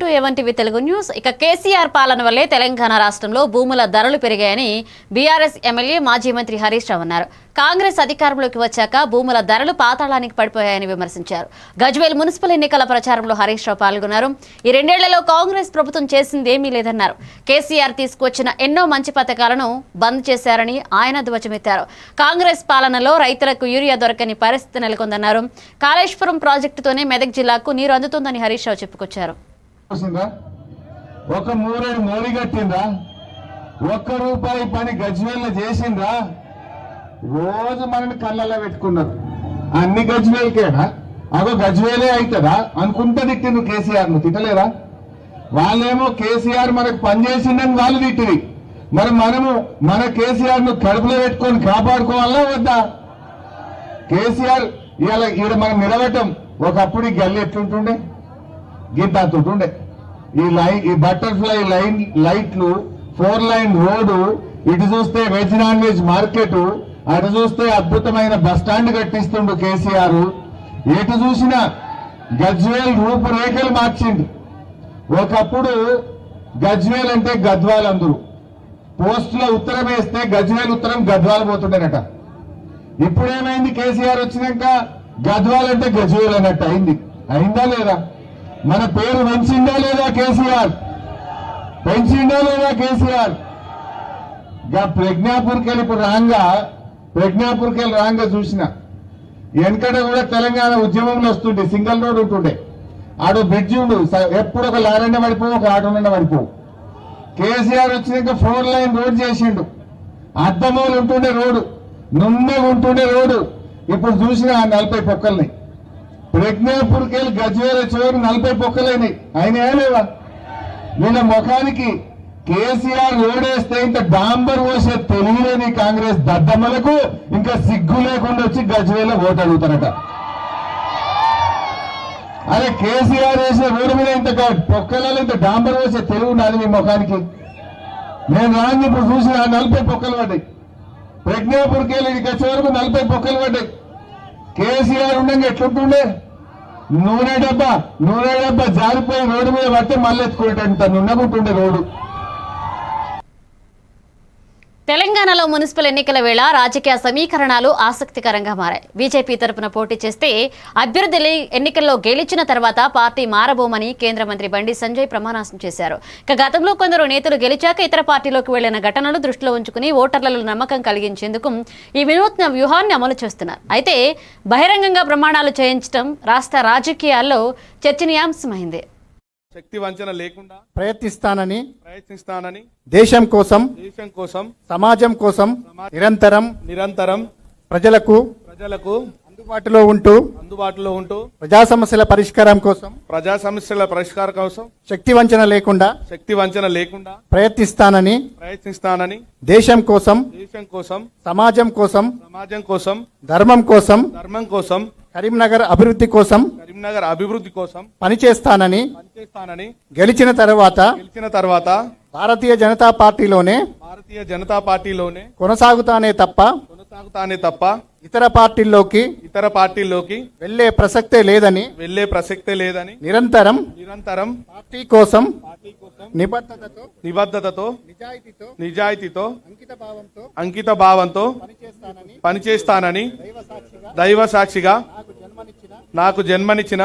Welcome to ఏవంటివి Telugu news. ఇక కేసీఆర్ పాలన వల్లే తెలంగాణ రాష్ట్రంలో భూముల ధరలు పెరిగాయని బీఆర్ఎస్ ఎమ్మెల్యే మాజీ మంత్రి హరీష్ రావు అన్నారు. కాంగ్రెస్ అధికారంలోకి వచ్చాక భూముల ధరలు పాతాళానికి పడిపోయాయని విమర్శించారు. గజ్వేల్ మున్సిపల్ ఎన్నికల ప్రచారంలో హరీష్ రావు పాల్గొన్నారు. ఈ 2 ఏళ్లలో కాంగ్రెస్ ప్రభుత్వం చేసిందేమీ లేదన్నారు. కేసీఆర్ తీసుకొచ్చిన ఎన్నో మంచి పథకాలను బంద్ చేశారని ఆయన ధ్వజమెత్తారు. కాంగ్రెస్ పాలనలో రైతులకు యూరియా దొరకని పరిస్థితి నెలకొందన్నారు. కాళేశ్వరం ప్రాజెక్టుతోనే మెదక్ జిల్లాకు నీరు అందుతుందని హరీష్ రావు చెప్పుకొచ్చారు. ఒక మూరేడు మోరీ కట్టిందా, ₹1 పని గజ్వేల్ చేసిందా? రోజు మనని కళ్ళల్లో పెట్టుకున్నారు. అన్ని గజ్వేల్కేనా? అదో గజ్వేలే అవుతుందా అనుకుంటా తిట్టిండు కేసీఆర్ ను. తిట్టలేరా? వాళ్ళేమో కేసీఆర్ మనకు పనిచేసిందని వాళ్ళు తిట్టింది. మరి మనము మన కేసీఆర్ ను కడుపులో పెట్టుకొని కాపాడుకోవాలా వద్దా? కేసీఆర్ ఇవాళ ఈడ మనం నిలబెట్టం. ఒకప్పుడు ఈ గల్లి ఎట్లుంటుండే, గీత అంటుండే. ఈ బటర్ఫ్లై లైట్లు, 4 లైన్ రోడ్డు, ఇటు చూస్తే వెజ్ నాన్ వెజ్ మార్కెట్, అటు చూస్తే అద్భుతమైన బస్టాండ్ కట్టిస్తుండు కేసీఆర్. ఎటు చూసినా గజ్వేల్ రూపురేఖలు మార్చిండు. ఒకప్పుడు గజ్వేల్ అంటే గద్వాల్, అందరూ పోస్టులో ఉత్తరం వేస్తే గజ్వేల్ ఉత్తరం గద్వాల్ పోతుండేనట. ఇప్పుడేమైంది? కేసీఆర్ వచ్చినాక గద్వాల్ అంటే గజ్వేల్ అన్నట్టు అయింది. అయిందా లేదా? మన పేరు పెంచిందా లేదా కేసీఆర్? పెంచిందా లేదా కేసీఆర్? ప్రజ్ఞాపూర్కి వెళ్ళి ఇప్పుడు ప్రజ్ఞాపూర్కి వెళ్ళి రాంగా చూసిన వెనకట కూడా తెలంగాణ ఉద్యమంలో వస్తుండే సింగిల్ రోడ్ ఉంటుండే. ఆడు బ్రిడ్జి ఉండు, ఎప్పుడు ఒక లారన్న పడిపోవు, ఒక ఆటోనన్న పడిపోవు. కేసీఆర్ వచ్చినాక 4 లైన్ రోడ్ చేసిండు. అద్దమూలు ఉంటుండే రోడ్డు, నున్నగా ఉంటుండే రోడ్డు. ఇప్పుడు చూసిన 40 పొక్కల్ని. ప్రజ్ఞాపూర్కి వెళ్ళి గజ్వేల్ చివరి 40 పొక్కలైనాయి. అయినా లేవా? వీళ్ళ ముఖానికి కేసీఆర్ రోడేస్తే ఇంత డాంబర్ పోసే తెలియలేని కాంగ్రెస్ దద్దమ్మలకు ఇంకా సిగ్గు లేకుండా వచ్చి గజ్వేల్లో ఓటు అడుగుతారట. అరే కేసీఆర్ వేసిన రోడ్డు మీద ఇంత పొక్కలలో ఇంత డాంబర్ పోసే తెలివి ఉన్నది మీ ముఖానికి? నేను రాంగి ఇప్పుడు చూసిన 40 పొక్కలు పడ్డాయి. ప్రజ్ఞాపూర్కి వెళ్ళి ఇక చివరకు 40 పొక్కలు పడ్డాయి. కేసీఆర్ ఉండగా ఎట్లుంటుండే? నూనె డబ్బా జారిపోయి రోడ్డు మీద పడితే మళ్ళీ ఎత్తుకునేటంత నున్నగుంటుండే రోడ్డు. తెలంగాణలో మున్సిపల్ ఎన్నికల వేళ రాజకీయ సమీకరణాలు ఆసక్తికరంగా మారాయి. బీజేపీ తరపున పోటీ చేస్తే అభ్యర్థులు ఎన్నికల్లో గెలిచిన తర్వాత పార్టీ మారబోమని కేంద్ర మంత్రి బండి సంజయ్ ప్రమాణం చేశారు. ఇక గతంలో కొందరు నేతలు గెలిచాక ఇతర పార్టీలోకి వెళ్లిన ఘటనలు దృష్టిలో ఉంచుకుని ఓటర్లలో నమ్మకం కలిగించేందుకు ఈ వినూత్న వ్యూహాన్ని అమలు చేస్తున్నారు. అయితే బహిరంగంగా ప్రమాణాలు చేయించడం రాష్ట్ర రాజకీయాల్లో చర్చనీయాంశమైంది. శక్తి వంచన లేకుండా ప్రయత్నిస్తానని దేశం కోసం సమాజం కోసం నిరంతరం ప్రజలకు అందుబాటులో ఉంటూ ప్రజా సమస్యల పరిష్కారం కోసం శక్తి వంచన లేకుండా ప్రయత్నిస్తానని దేశం కోసం సమాజం కోసం ధర్మం కోసం కరీంనగర్ అభివృద్ధి కోసం పనిచేస్తానని గెలిచిన తర్వాత భారతీయ జనతా పార్టీలోనే కొనసాగుతానే తప్ప ఇతర పార్టీల్లోకి వెళ్లే ప్రసక్తే లేదని నిరంతరం పార్టీ కోసం నిబద్ధతతో నిజాయితీతో అంకిత భావంతో పనిచేస్తానని దైవ సాక్షిగా నాకు జన్మనిచ్చిన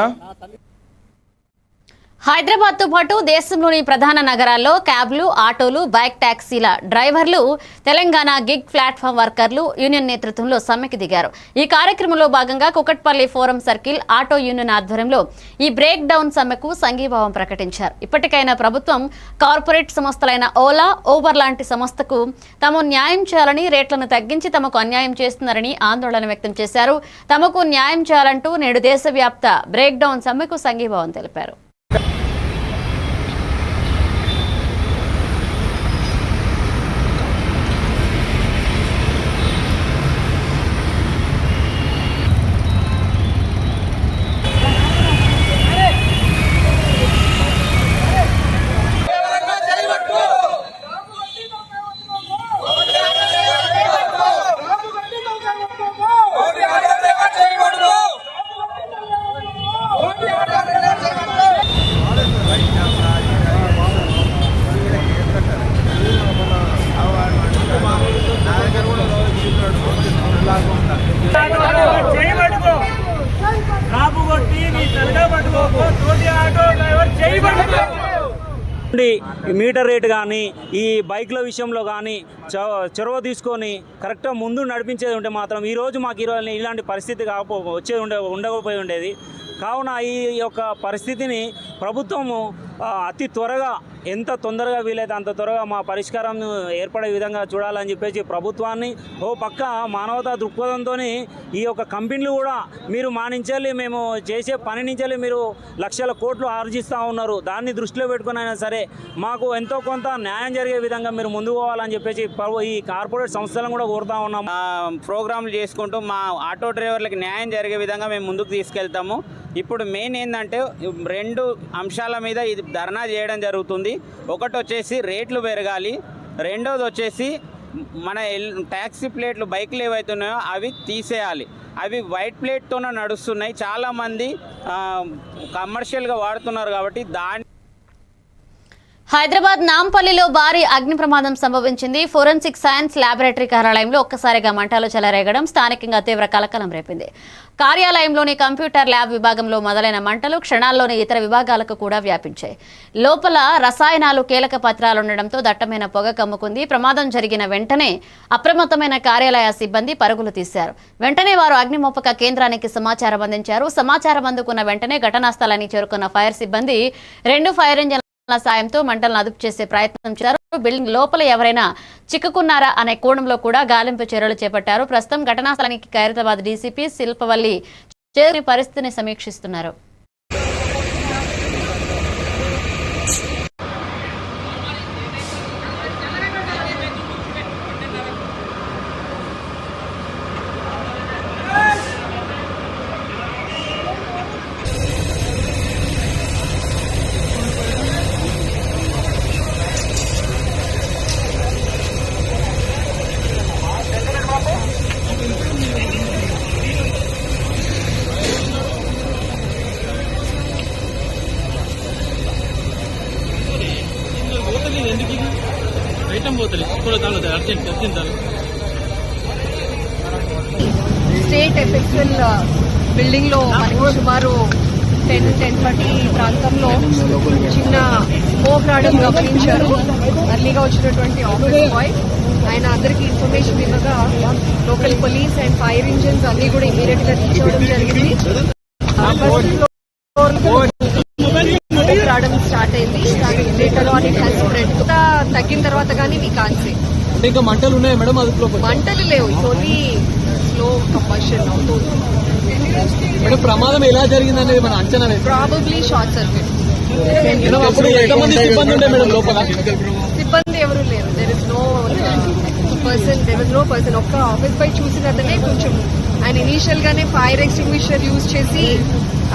హైదరాబాద్ తో పాటు దేశంలోని ప్రధాన నగరాల్లో క్యాబ్లు, ఆటోలు, బైక్ టాక్సీల డ్రైవర్లు, తెలంగాణ గిగ్ ప్లాట్ఫామ్ వర్కర్లు యూనియన్ నేతృత్వంలో సమ్మెకి దిగారు. ఈ కార్యక్రమంలో భాగంగా Kukatpally forum circle auto union ఆధ్వర్యంలో ఈ బ్రేక్ డౌన్ సమ్మెకు సంఘీభావం ప్రకటించారు. ఇప్పటికైనా ప్రభుత్వం కార్పొరేట్ సంస్థలైన ఓలా, ఊబర్ లాంటి సంస్థకు తాము న్యాయం చేయాలని, రేట్లను తగ్గించి తమకు అన్యాయం చేస్తున్నారని ఆందోళన వ్యక్తం చేశారు. తమకు న్యాయం చేయాలంటూ నేడు దేశవ్యాప్త బ్రేక్ డౌన్ సమ్మెకు సంఘీభావం తెలిపారు. మీటర్ రేటు కానీ ఈ బైక్ల విషయంలో కానీ చొరవ తీసుకొని కరెక్ట్గా ముందు నడిపించేది ఉంటే మాత్రం ఈరోజు మాకు ఇలాంటి పరిస్థితి ఉండకపోయి ఉండేది. కావున ఈ యొక్క పరిస్థితిని ప్రభుత్వము అతి త్వరగా ఎంత తొందరగా వీలైతే అంత త్వరగా మా పరిష్కారం ఏర్పడే విధంగా చూడాలని చెప్పేసి ప్రభుత్వాన్ని ఓ పక్క మానవతా దృక్పథంతో ఈ యొక్క కంపెనీలు కూడా మీరు మా నుంచి మేము చేసే పని నుంచి మీరు లక్షల కోట్లు ఆర్జిస్తూ ఉన్నారు, దాన్ని దృష్టిలో పెట్టుకుని అయినా సరే మాకు ఎంతో కొంత న్యాయం జరిగే విధంగా మీరు ముందుకు పోవాలని చెప్పేసి ఈ కార్పొరేట్ సంస్థలను కూడా కోరుతా ఉన్నాం. ప్రోగ్రాంలు చేసుకుంటూ మా ఆటో డ్రైవర్లకు న్యాయం జరిగే విధంగా మేము ముందుకు తీసుకెళ్తాము. ఇప్పుడు మెయిన్ ఏంటంటే 2 అంశాల మీద ఇది ధర్నా చేయడం జరుగుతుంది. ఒకటి వచ్చేసి రేట్లు పెరగాలి, రెండోది వచ్చేసి మన ట్యాక్సీ ప్లేట్లు బైక్లు ఏవైతే ఉన్నాయో అవి తీసేయాలి. అవి వైట్ ప్లేట్తోనే నడుస్తున్నాయి, చాలామంది కమర్షియల్గా వాడుతున్నారు కాబట్టి హైదరాబాద్ నాంపల్లిలో భారీ అగ్ని ప్రమాదం సంభవించింది. ఫోరెన్సిక్ సైన్స్ ల్యాబొరేటరీ కార్యాలయంలో ఒక్కసారిగా మంటలు చెలరేగడం స్థానికంగా తీవ్ర కలకలం రేపింది. కార్యాలయంలోని కంప్యూటర్ ల్యాబ్ విభాగంలో మొదలైన మంటలు క్షణాల్లోని ఇతర విభాగాలకు కూడా వ్యాపించాయి. లోపల రసాయనాలు కీలక పత్రాలుండడంతో దట్టమైన పొగ కమ్ముకుంది. ప్రమాదం జరిగిన వెంటనే అప్రమత్తమైన కార్యాలయ సిబ్బంది పరుగులు తీశారు. వెంటనే వారు అగ్నిమాపక కేంద్రానికి సమాచారం అందించారు. సమాచారం అందుకున్న వెంటనే ఘటనా స్థలానికి చేరుకున్న ఫైర్ సిబ్బంది 2 ఫైర్ ఇంజన్ సాయంతో మంటలను అదుపు చేసే ప్రయత్నం చేశారు. బిల్డింగ్ లోపల ఎవరైనా చిక్కుకున్నారా అనే కోణంలో కూడా గాలింపు చర్యలు చేపట్టారు. ప్రస్తుతం ఘటనా స్థలానికి ఖైరతాబాద్ డీసీపీ శిల్పవల్లి చేరుకుని పరిస్థితిని సమీక్షిస్తున్నారు. స్టేట్ ఎఫెక్చువల్ బిల్డింగ్ లో మనకు సుమారు 10-10:30 ప్రాంతంలో చిన్న స్మోక్ రావడం గమనించారు. అర్లీగా వచ్చినటువంటి ఆఫీస్ బాయ్ ఆయన అందరికీ ఇన్ఫర్మేషన్ ఇవ్వగా local police and fire engines అన్ని కూడా ఇమీడియట్ గా రీచ్ అవ్వడం జరిగింది. రావడం స్టార్ట్ అయింది. Later on it has spread. తగ్గిన తర్వాత కానీ మీ కాన్సే ఇంకా మంటలు ఉన్నాయి మేడం, అదుపులో మంటలు లేవు, ఓన్లీ స్లో కంబషన్ అవుతుంది. మేడం ప్రమాదం ఎలా జరిగింది అనేది మన అంచనా ప్రాబబ్లీ షార్ట్ సర్క్యూట్. అప్పుడు ఎంతమంది సిబ్బంది ఉండే మేడం లోపల? సిబ్బంది ఎవరు లేరు. There is no person. ఒక్క ఆఫీస్ పై చూసినతనే కొంచెం ఆయన ఇనీషియల్ గానే ఫైర్ ఎక్స్టింగ్విషర్ యూజ్ చేసి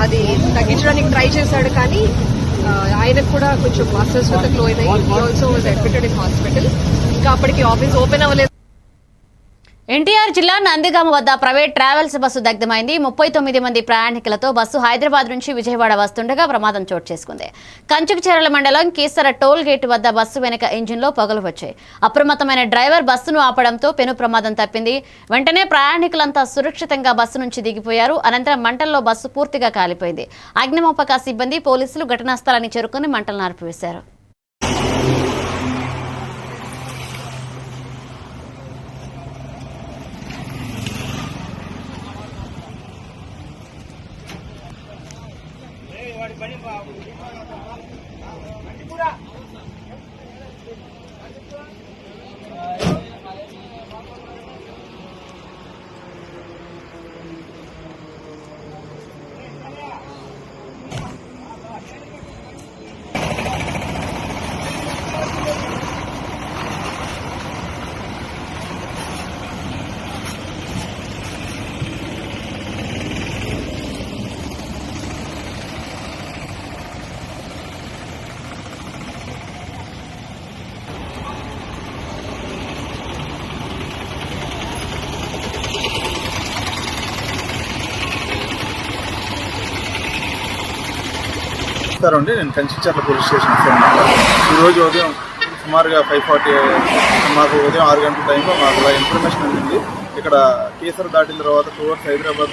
అది తగ్గించడానికి ట్రై చేశాడు, కానీ ఆయనకు కూడా కొంచెం అస్వస్థతకు లోనై he also was admitted in hospital. ఇంకా అప్పటికి ఆఫీస్ ఓపెన్ అవ్వలేదు. ఎన్టీఆర్ జిల్లా నందిగామ వద్ద ప్రైవేట్ ట్రావెల్స్ బస్సు దగ్ధమైంది. 39 మంది ప్రయాణికులతో బస్సు హైదరాబాద్ నుంచి విజయవాడ వస్తుండగా ప్రమాదం చోటు చేసుకుంది. కంచుకచెర్ల మండలం కీసర టోల్ గేట్ వద్ద బస్సు వెనుక ఇంజిన్లో పొగలు వచ్చాయి. అప్రమత్తమైన డ్రైవర్ బస్సును ఆపడంతో పెను ప్రమాదం తప్పింది. వెంటనే ప్రయాణికులంతా సురక్షితంగా బస్సు నుంచి దిగిపోయారు. అనంతరం మంటల్లో బస్సు పూర్తిగా కాలిపోయింది. అగ్నిమాపక సిబ్బంది పోలీసులు ఘటనా స్థలాన్ని చేరుకుని మంటలను ఆర్పివేశారు. నేను కంచిచర్ల పోలీస్ స్టేషన్ ఈరోజు ఉదయం సుమారుగా 5:40 మాకు ఉదయం 6 గంటల టైంలో మాకు ఇలా ఇన్ఫర్మేషన్ అందింది. ఇక్కడ కేసర్ దాటిన తర్వాత టువర్డ్స్ హైదరాబాద్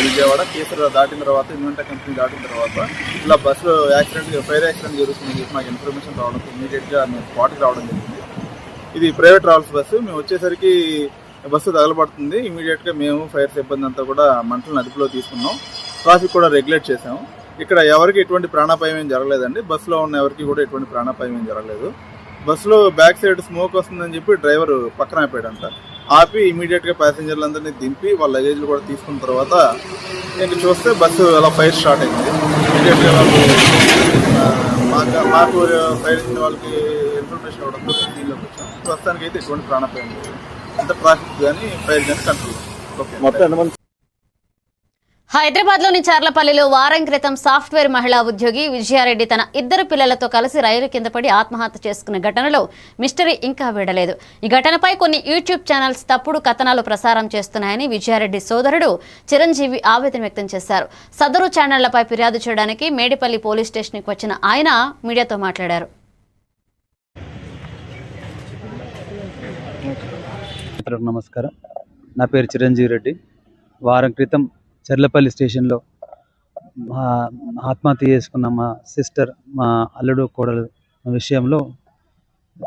విజయవాడ, కేసర్ దాటిన తర్వాత ఇన్వెంటా కంపెనీ దాటిన తర్వాత ఇలా బస్సులో ఫైర్ యాక్సిడెంట్ జరుగుతుందని చెప్పి మాకు ఇన్ఫర్మేషన్ రావడంతో ఇమీడియట్గా మేము స్పాట్కి రావడం జరిగింది. ఇది ప్రైవేట్ ట్రావెల్స్ బస్సు. మేము వచ్చేసరికి బస్సు తగలబడుతుంది. ఇమీడియట్గా మేము ఫైర్ సిబ్బంది అంతా కూడా మంటలను అదుపులో తీసుకున్నాం. ట్రాఫిక్ కూడా రెగ్యులేట్ చేసాము. ఇక్కడ ఎవరికి ఎటువంటి ప్రాణాపాయం ఏం జరగలేదండి. బస్సులో ఉన్న ఎవరికి కూడా ఎటువంటి ప్రాణాపాయం ఏం జరగలేదు. బస్సులో బ్యాక్ సైడ్ స్మోక్ వస్తుందని చెప్పి డ్రైవర్ పక్కన ఆపాడంట. ఆపి ఇమీడియట్గా ప్యాసింజర్లందరినీ దింపి వాళ్ళ లగేజ్లు కూడా తీసుకున్న తర్వాత ఇంక చూస్తే బస్సు అలా ఫైర్ స్టార్ట్ అయింది. ఇమీడియట్గా మాకు ఫైర్ ఇచ్చిన వాళ్ళకి ఇన్ఫర్మేషన్ ఇవ్వడంతో దీనిలోకి వచ్చాం. ప్రస్తుతానికి అయితే ఎటువంటి ప్రాణాపాయం లేదు. అంత ట్రాఫిక్ కానీ ఫైర్ కానీ కంట్రోల్. ఓకే. హైదరాబాద్లోని చర్లపల్లిలో వారం క్రితం సాఫ్ట్వేర్ మహిళా ఉద్యోగి విజయారెడ్డి తన 2 పిల్లలతో కలిసి రైలు కింద పడి ఆత్మహత్య చేసుకున్న ఘటనలో మిస్టరీ ఇంకా వీడలేదు. ఈ ఘటనపై కొన్ని యూట్యూబ్ ఛానల్స్ తప్పుడు కథనాలు ప్రసారం చేస్తున్నాయని విజయారెడ్డి సోదరుడు చిరంజీవి ఆవేదన వ్యక్తం చేశారు. సదరు ఛానళ్లపై ఫిర్యాదు చేయడానికి మేడిపల్లి పోలీస్ స్టేషన్కి వచ్చిన ఆయన మీడియాతో మాట్లాడారు. నమస్కారం, నా పేరు చిరంజీవి రెడ్డి. వారం క్రితం చర్లపల్లి స్టేషన్లో ఆత్మహత్య చేసుకున్న మా సిస్టర్, మా అల్లుడు కోడలు విషయంలో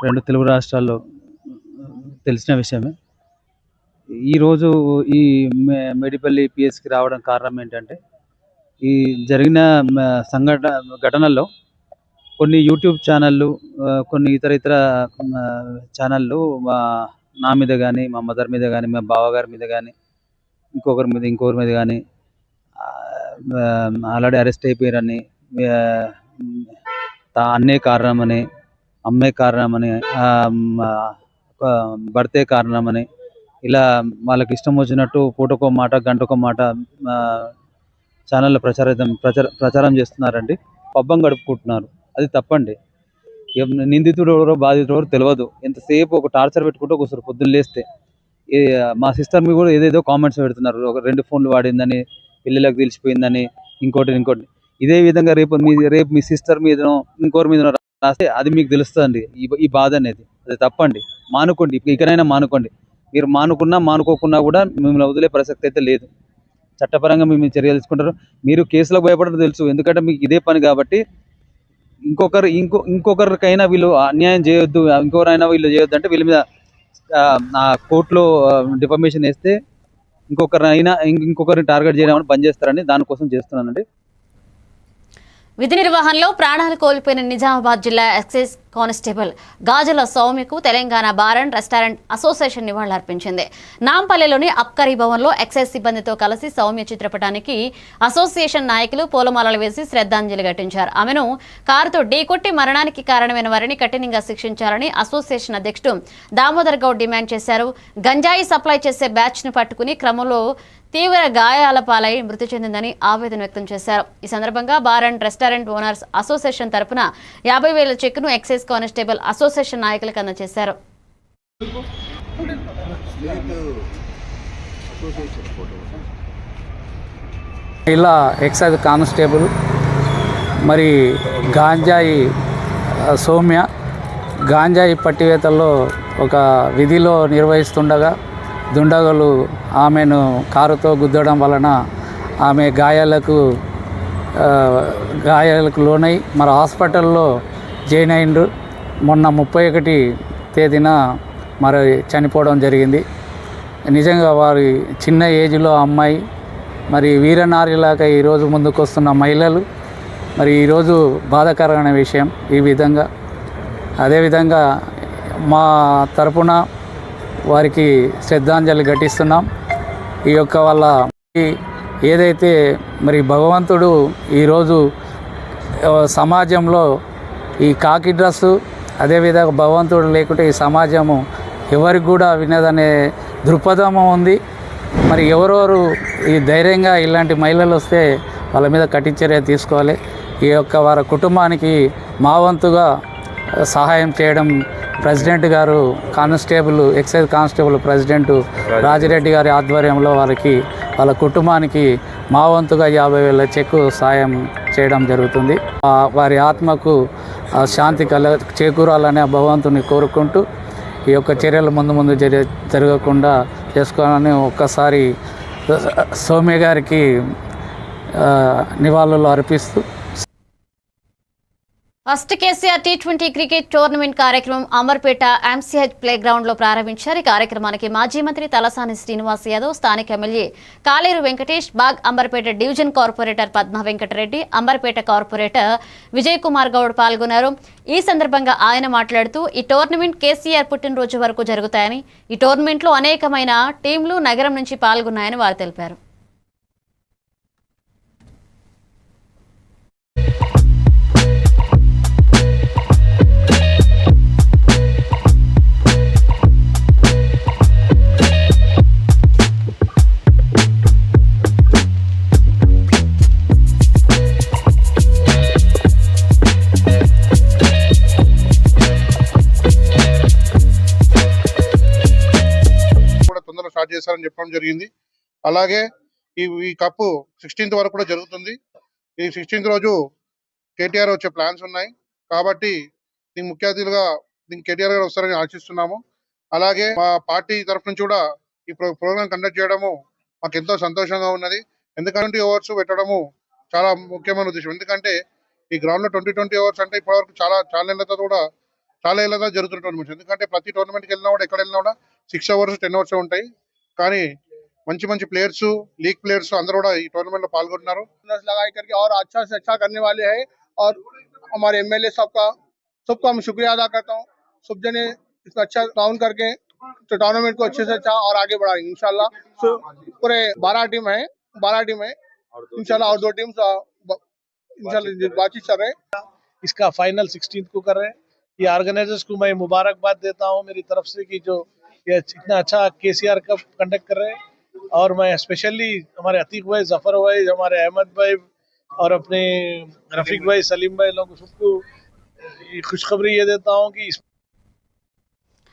2 తెలుగు రాష్ట్రాల్లో తెలిసిన విషయమే. ఈరోజు ఈ మేడిపల్లి పిఎస్కి రావడం కారణం ఏంటంటే, ఈ జరిగిన ఘటనల్లో కొన్ని యూట్యూబ్ ఛానళ్ళు, కొన్ని ఇతర ఛానళ్ళు నా మీద కానీ, మా మదర్ మీద కానీ, మా బావగారి మీద కానీ, ఇంకొకరి మీద కానీ ఆల్రెడీ అరెస్ట్ అయిపోయారని, అన్నే కారణమని, అమ్మే కారణమని, భర్తే కారణమని, ఇలా వాళ్ళకి ఇష్టం వచ్చినట్టు పూటకో మాట గంటకో మాట ఛానల్లో ప్రచారం చేస్తున్నారండి. పబ్బం గడుపుకుంటున్నారు. అది తప్పండి. నిందితుడు ఎవరో బాధితుడు ఎవరో తెలియదు. ఎంతసేపు ఒక టార్చర్ పెట్టుకుంటూ ఒకసారి పొద్దున్న లేస్తే మా సిస్టర్ మీ కూడా ఏదేదో కామెంట్స్ పెడుతున్నారు. ఒక 2 ఫోన్లు వాడిందని, పిల్లలకు తెలిసిపోయిందని, ఇంకోటి. ఇదే విధంగా రేపు మీ సిస్టర్ మీదనో ఇంకోరి మీదనో రాస్తే అది మీకు తెలుస్తుందండి ఈ బాధ అనేది. అది తప్పండి. మానుకోండి, ఇకనైనా మానుకోండి. మీరు మానుకోకున్నా కూడా మిమ్మల్ని వదిలే ప్రసక్తి అయితే లేదు. చట్టపరంగా మేము చర్యలు తీసుకుంటారు. మీరు కేసులకు భయపడడం తెలుసు, ఎందుకంటే మీకు ఇదే పని కాబట్టి. ఇంకొకరికైనా వీళ్ళు అన్యాయం చేయొద్దు, ఇంకొకరైనా వీళ్ళు చేయొద్దు అంటే వీళ్ళ మీద కోర్టులో డిఫమేషన్ వేస్తే ఇంకొకరిని టార్గెట్ చేయడం బంద్ చేస్తారని దానికోసం చేస్తున్నానండి. విధి నిర్వహణలో ప్రాణాలు కోల్పోయిన నిజామాబాద్ జిల్లా ఎక్సైజ్ కానిస్టేబుల్ గాజుల సౌమ్యకు Telangana bar and restaurant association నివాళులర్పించింది. నాంపల్లిలోని అబ్కారీ భవన్లో ఎక్సైజ్ సిబ్బందితో కలిసి సౌమ్య చిత్రపటానికి అసోసియేషన్ నాయకులు పూలమాలలు వేసి శ్రద్ధాంజలి ఘటించారు. ఆమెను కారుతో ఢీకొట్టి మరణానికి కారణమైన వారిని కఠినంగా శిక్షించాలని అసోసియేషన్ అధ్యక్షుడు దామోదర్ గౌడ్ డిమాండ్ చేశారు. గంజాయి సప్లై చేసే బ్యాచ్ ను పట్టుకుని క్రమంలో తీవ్ర గాయాల పాలై మృతి చెందిందని ఆవేదన వ్యక్తం చేశారు. ఈ సందర్భంగా bar and restaurant owners association తరపున 50,000 చెక్కును ఎక్సైజ్ కానిస్టేబుల్ అసోసియేషన్ నాయకులకు అందజేశారు. ఇలా ఎక్సైజ్ కానిస్టేబుల్ మరి గాంజాయి సౌమ్య గాంజాయి పట్టివేతల్లో ఒక విధిలో నిర్వహిస్తుండగా దుండగులు ఆమెను కారుతో గుద్దడం వలన ఆమె గాయాలకు లోనై మరి హాస్పిటల్లో జాయిన్ అయిండ్రు. మొన్న 31 తేదీన మరి చనిపోవడం జరిగింది. నిజంగా వారి చిన్న ఏజ్లో అమ్మాయి మరి వీరనారిలాగా ఈరోజు ముందుకు వస్తున్న మహిళలు మరి ఈరోజు బాధాకరమైన విషయం. ఈ విధంగా అదేవిధంగా మా తరపున వారికి శ్రద్ధాంజలి ఘటిస్తున్నాం. ఈ యొక్క వాళ్ళ ఏదైతే మరి భగవంతుడు ఈరోజు సమాజంలో ఈ కాకి డ్రస్సు, అదేవిధంగా భగవంతుడు లేకుంటే ఈ సమాజము ఎవరికి కూడా వినదనే దృక్పథము ఉంది. మరి ఎవరెవరు ఈ ధైర్యంగా ఇలాంటి మహిళలు వస్తే వాళ్ళ మీద కఠిన చర్య తీసుకోవాలి. ఈ యొక్క వారి కుటుంబానికి మా వంతుగా సహాయం చేయడం ప్రెసిడెంట్ గారు ఎక్సైజ్ కానిస్టేబుల్ ప్రెసిడెంట్ రాజిరెడ్డి గారి ఆధ్వర్యంలో వాళ్ళ కుటుంబానికి మా వంతుగా 50,000 చెక్కు సాయం చేయడం జరుగుతుంది. వారి ఆత్మకు ఆ శాంతి చేకూరాలని ఆ భగవంతుని కోరుకుంటూ ఈ యొక్క చర్యలు ముందు జరగకుండా చేసుకోవాలని ఒక్కసారి సౌమ్య గారికి నివాళులు అర్పిస్తూ first KCR T20 cricket tournament కార్యక్రమం అమర్పేట ఎంసీహెచ్ ప్లే గ్రౌండ్ లో ప్రారంభించారు. ఈ కార్యక్రమానికి మాజీ మంత్రి తలసాని శ్రీనివాస్ యాదవ్, స్థానిక MLA Kaleru Venkatesh, Bagh Amberpet division corporator Padma Venkatareddy, Amberpet corporator Vijay Kumar Goud పాల్గొన్నారు. ఈ సందర్భంగా ఆయన మాట్లాడుతూ ఈ టోర్నమెంట్ కేసీఆర్ పుట్టినరోజు వరకు జరుగుతాయని, ఈ టోర్నమెంట్ లో అనేకమైన టీంలు నగరం నుంచి పాల్గొన్నాయని వారు తెలిపారు. స్టార్ట్ చేశారని చెప్పడం జరిగింది. అలాగే ఈ కప్పు 16th వరకు కూడా జరుగుతుంది. ఈ 16th రోజు కేటీఆర్ వచ్చే ప్లాన్స్ ఉన్నాయి కాబట్టి దీనికి ముఖ్య అతిథులుగా కేటీఆర్ గారు వస్తారని ఆశిస్తున్నాము. అలాగే మా పార్టీ తరఫు నుంచి కూడా ఈ ప్రోగ్రామ్ కండక్ట్ చేయడము మాకు ఎంతో సంతోషంగా ఉన్నది. ఎందుకంటే ఓవర్స్ పెట్టడము చాలా ముఖ్యమైన ఉద్దేశం. ఎందుకంటే ఈ గ్రౌండ్ లో 20 ఓవర్స్ అంటే ఇప్పటివరకు చాలా ఏళ్ళతో జరుగుతున్న టోర్నమెంట్స్. ఎందుకంటే ప్రతి టోర్నమెంట్కి వెళ్ళినా కూడా ఎక్కడ వెళ్ళినా కూడా 6 అవర్స్ 10 అవర్స్ ఉంటాయి. కానీ మంచి ప్లేयर्स लीग प्लेयर्स అందరూ కూడా ఈ టోర్నమెంట్ లో పాల్గొంటున్నారు. लगाई करके और अच्छा से अच्छा करने वाले हैं और हमारे एमएलए सबका मैं शुक्रिया अदा करता हूँ. सब जने इसका अच्छा राउंड करके तो टूर्नामेंट को अच्छे से अच्छा और आगे बढ़ाएंगे इंशाल्लाह. पूरे 12 टीम है इंशाल्लाह और 2 टीम इंशाल्लाह बातचीत कर रहे हैं. इसका फाइनल 16th को कर रहे हैं. ये ऑर्गेनाइजर्स को मैं मुबारकबाद देता हूँ मेरी तरफ से कि जो ये इतना अच्छा केसीआर कप कंडक्ट कर रहे हैं. और मैं स्पेशली हमारे अतीक भाई, जफर भाई, हमारे अहमद भाई और अपने रफीक भाई, सलीम भाई लोगों सबको खुशखबरी ये देता हूँ कि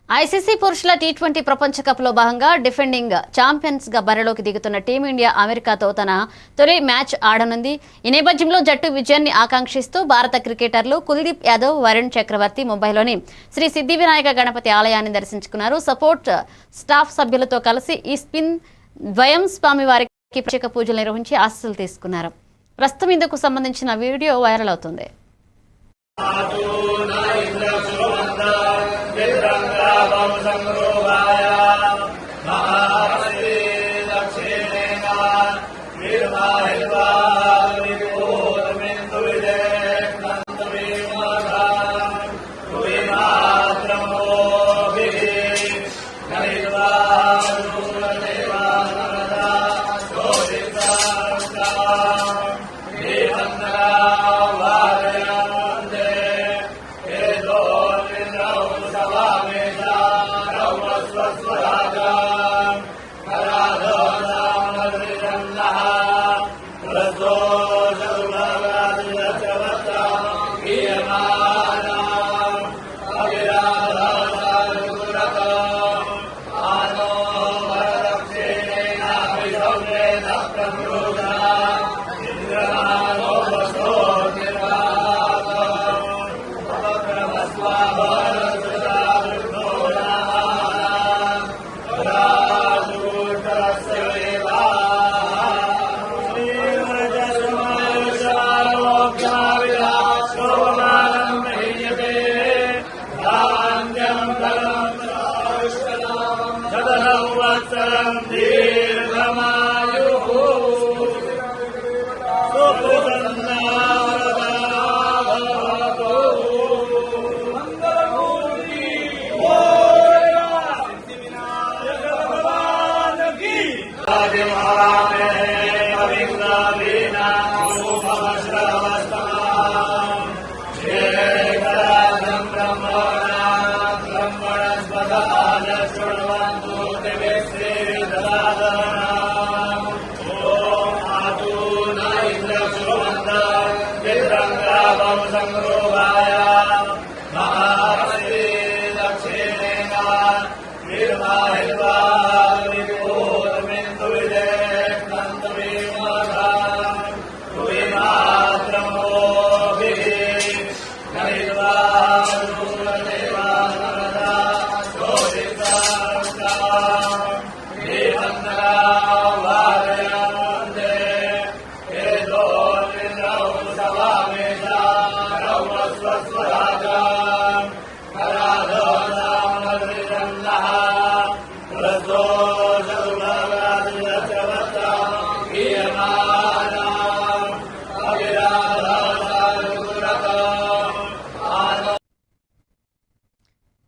ఐసీసీ పురుషుల T20 ప్రపంచ కప్ లో భాగంగా డిఫెండింగ్ ఛాంపియన్స్ గా బరిలోకి దిగుతున్న టీమిండియా అమెరికాతో తన తొలి మ్యాచ్ ఆడనుంది. ఈ నేపథ్యంలో జట్టు విజయాన్ని ఆకాంక్షిస్తూ భారత క్రికెటర్లు కుల్దీప్ యాదవ్, వరుణ్ చక్రవర్తి ముంబైలోని శ్రీ సిద్ధి వినాయక గణపతి ఆలయాన్ని దర్శించుకున్నారు. సపోర్ట్ స్టాఫ్ సభ్యులతో కలిసి ఈ స్పిన్ ద్వయం స్వామి వారికి ప్రత్యేక పూజలు నిర్వహించి ఆశీస్సులు తీసుకున్నారు. ప్రస్తుతం ఇందుకు సంబంధించిన వీడియో వైరల్ అవుతుంది.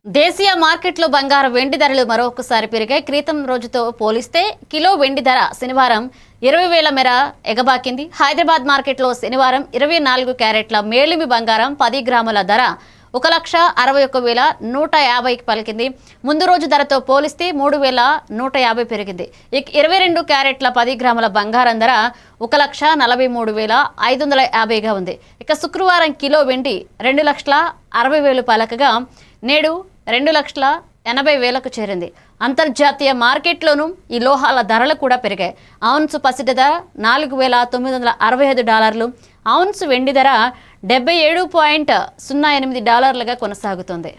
దేశీయ మార్కెట్లో బంగారం వెండి ధరలు మరొకసారి పెరిగాయి. క్రితం రోజుతో పోలిస్తే కిలో వెండి ధర శనివారం 20,000 మేర ఎగబాకింది. హైదరాబాద్ మార్కెట్లో శనివారం 24 క్యారెట్ల మేలిమి బంగారం 10 గ్రాముల ధర 1,61,150కి పలికింది. ముందు రోజు ధరతో పోలిస్తే 3,150 పెరిగింది. ఇక 22 క్యారెట్ల 10 గ్రాముల బంగారం ధర 1,43,550గా ఉంది. ఇక శుక్రవారం కిలో వెండి 2,60,000 పలకగా నేడు 2,80,000కు చేరింది. అంతర్జాతీయ మార్కెట్లోనూ ఈ లోహాల ధరలు కూడా పెరిగాయి. ఔన్సు పసిడి ధర $4,965, ఔన్సు వెండి ధర $77.08 కొనసాగుతుంది.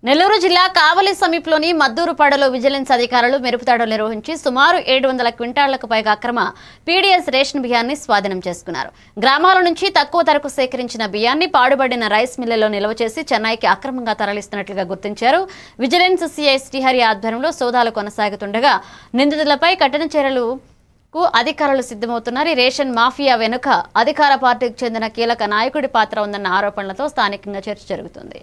నెల్లూరు జిల్లా కావలి సమీపంలోని మద్దూరుపాడులో విజిలెన్స్ అధికారులు మెరుపుదాడులు నిర్వహించి సుమారు 700 క్వింటాళ్లకు పైగా అక్రమ పీడీఎస్ రేషన్ బియ్యాన్ని స్వాధీనం చేసుకున్నారు. గ్రామాల నుంచి తక్కువ ధరకు సేకరించిన బియ్యాన్ని పాడుబడిన రైస్ మిల్లులో నిల్వ చేసి చెన్నైకి అక్రమంగా తరలిస్తున్నట్లుగా గుర్తించారు. విజిలెన్స్ సిఐ శ్రీహరి ఆధ్వర్యంలో సోదాలు కొనసాగుతుండగా నిందితులపై కఠిన చర్యలకు అధికారులు సిద్ధమవుతున్నారు. ఈ రేషన్ మాఫియా వెనుక అధికార పార్టీకి చెందిన కీలక నాయకుడి పాత్ర ఉందన్న ఆరోపణలతో స్థానికంగా చర్చ జరుగుతుంది.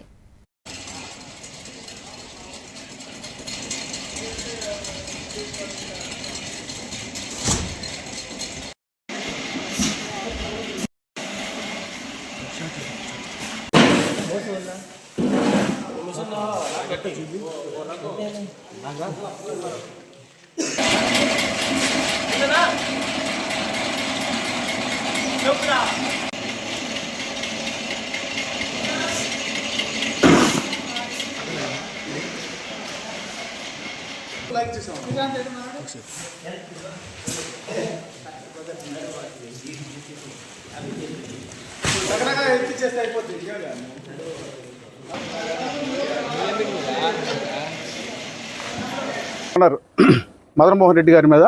మదన్మోహన్ రెడ్డి గారి మీద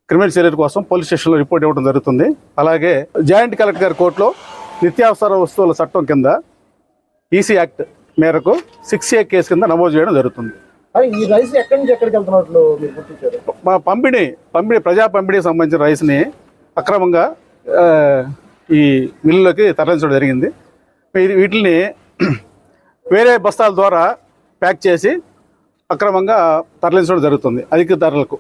క్రిమినల్ చర్యల కోసం పోలీస్ స్టేషన్లో రిపోర్ట్ ఇవ్వడం జరుగుతుంది. అలాగే జాయింట్ కలెక్టర్ గారి కోర్టులో నిత్యావసర వస్తువుల చట్టం కింద ఈసీ యాక్ట్ మేరకు 6A కేసు కింద నమోదు చేయడం జరుగుతుంది. ఈ రైస్ ఎక్కడి నుంచి ఎక్కడికి వెళ్తున్నట్లు మీరు గుర్తించారు? మా పంపిణీ ప్రజా పంపిణీకి సంబంధించిన రైస్ని అక్రమంగా ఈ మిల్లులోకి తరలించడం జరిగింది. వీటిని వేరే బస్తాల ద్వారా ప్యాక్ చేసి అక్రమంగా తరలించడం జరుగుతుంది అధిక ధరలకు.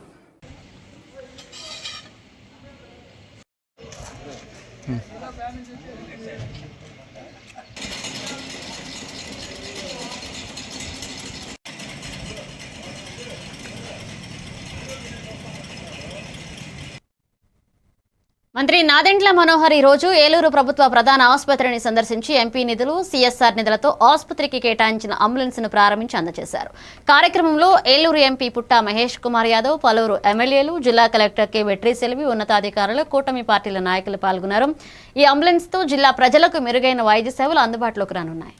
మంత్రి నాదెండ్ల మనోహర్ ఈ రోజు ఏలూరు ప్రభుత్వ ప్రధాన ఆసుపత్రిని సందర్శించి ఎంపీ నిధులు, సిఎస్ఆర్ నిధులతో ఆసుపత్రికి కేటాయించిన అంబులెన్స్ ను ప్రారంభించి అందజేశారు. కార్యక్రమంలో ఏలూరు ఎంపీ పుట్టా మహేష్ కుమార్ యాదవ్, పలువురు ఎమ్మెల్యేలు, జిల్లా కలెక్టర్ కె వెట్రి సెల్వి, ఉన్నతాధికారులు, కూటమి పార్టీల నాయకులు పాల్గొన్నారు. ఈ అంబులెన్స్ తో జిల్లా ప్రజలకు మెరుగైన వైద్య సేవలు అందుబాటులోకి రానున్నాయి.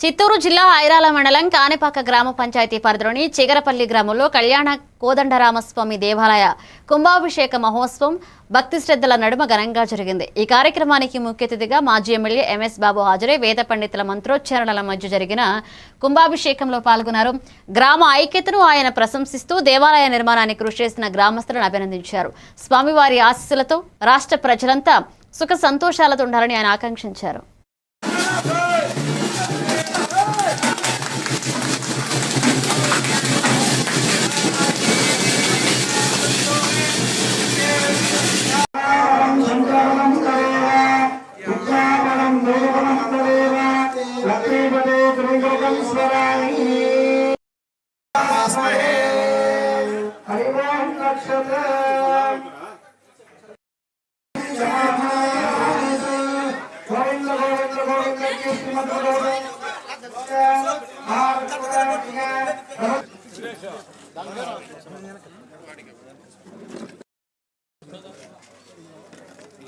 చిత్తూరు జిల్లా ఐరాల మండలం కాణిపాక గ్రామ పంచాయతీ పరిధిలోని చిగరపల్లి గ్రామంలో కళ్యాణ కోదండరామస్వామి దేవాలయ కుంభాభిషేక మహోత్సవం భక్తి శ్రద్ధల నడుమ ఘనంగా జరిగింది. ఈ కార్యక్రమానికి ముఖ్య అతిథిగా మాజీ ఎమ్మెల్యే ఎంఎస్ బాబు హాజరై వేద పండితుల మంత్రోచ్చారణల మధ్య జరిగిన కుంభాభిషేకంలో పాల్గొన్నారు. గ్రామ ఐక్యతను ఆయన ప్రశంసిస్తూ దేవాలయ నిర్మాణానికి కృషి చేసిన గ్రామస్తులను అభినందించారు. స్వామివారి ఆశీస్సులతో రాష్ట్ర ప్రజలంతా సుఖ సంతోషాలతో ఉండాలని ఆయన ఆకాంక్షించారు.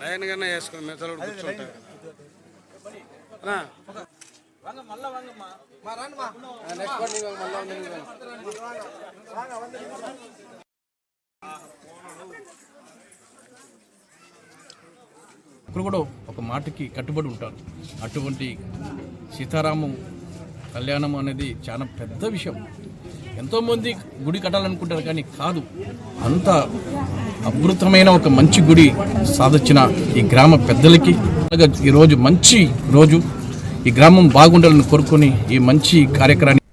లైన్గానే వేసుకుని మెత్తలు కూర్చుంటారు. ఇప్పుడు కూడా ఒక మాటకి కట్టుబడి ఉంటారు. అటువంటి సీతారాము కళ్యాణం అనేది చాలా పెద్ద విషయం. ఎంతోమంది గుడి కట్టాలనుకుంటారు కానీ కాదు, అంత అద్భుతమైన ఒక మంచి గుడి సాధించిన ఈ గ్రామ పెద్దలకి ఈరోజు మంచి రోజు. ఈ గ్రామం బాగుండాలని కోరుకొని ఈ మంచి కార్యక్రమాన్ని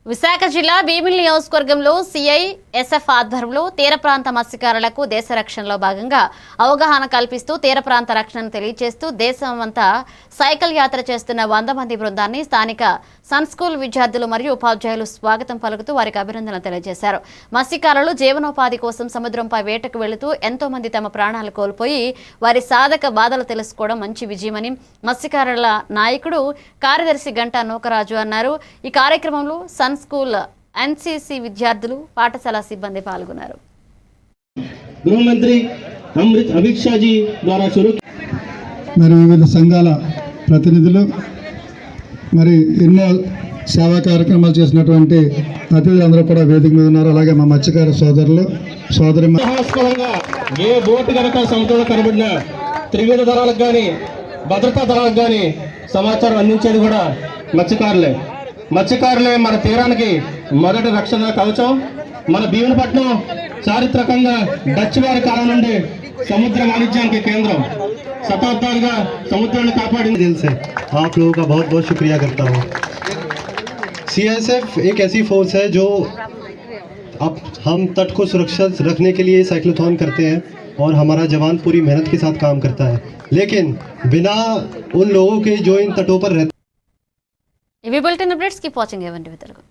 విశాఖ జిల్లా భీమిలి నియోజకవర్గంలో సిఐఎస్ఎఫ్ ఆధ్వర్యంలో తీర ప్రాంత మత్స్యకారులకు దేశ రక్షణలో భాగంగా అవగాహన కల్పిస్తూ తీర ప్రాంత రక్షణను తెలియజేస్తూ దేశమంతా సైకిల్ యాత్ర చేస్తున్న 100 మంది బృందాన్ని స్థానిక సన్ స్కూల్ విద్యార్థులు మరియు ఉపాధ్యాయులు స్వాగతం పలుకుతూ వారికి అభినందనలు తెలియజేశారు. మత్స్యకారులు జీవనోపాధి కోసం సముద్రంపై వేటకు వెళుతూ ఎంతో మంది తమ ప్రాణాలు కోల్పోయి వారి సాధక బాధలు తెలుసుకోవడం మంచి విజయమని మత్స్యకారుల నాయకుడు కార్యదర్శి గంటా నూకరాజు అన్నారు. ఈ కార్యక్రమంలో సన్ స్కూల్ ఎన్సీసీ విద్యార్థులు, పాఠశాల సిబ్బంది పాల్గొన్నారు. గృహమంత్రి అమిత్ షా జీ ద్వారా మరి వివిధ సంఘాల ప్రతినిధులు, మరి ఎన్నో సేవా కార్యక్రమాలు చేసినటువంటి అతిథులందరూ కూడా వేదిక మీద ఉన్నారు. అలాగే మా మత్స్యకార సోదరులు సోదరి ఏ బోటు కనుక సముద్రంలో కనబడిన త్రివిధ దళాలకు కానీ భద్రతా దళాలకు కానీ సమాచారం అందించేది కూడా మత్స్యకారులే మన తీరానికి మొదటి రక్షణ కవచం. మన భీమునిపట్నం చారిత్రకంగా డచ్ వారి కాలం నుండి समुद्र वाणिज्य के केंद्र शताब्दालुगा समुद्राన్ని కాపాడిన दिल से आप लोगों का बहुत बहुत शुक्रिया करता हूँ। CISF एक ऐसी फोर्स है जो अब हम तट को सुरक्षित रखने के लिए साइक्लोथॉन करते हैं और हमारा जवान पूरी मेहनत के साथ काम करता है, लेकिन बिना उन लोगों के जो इन तटों पर रहते। Bulletin updates keep watching A one TV Telugu.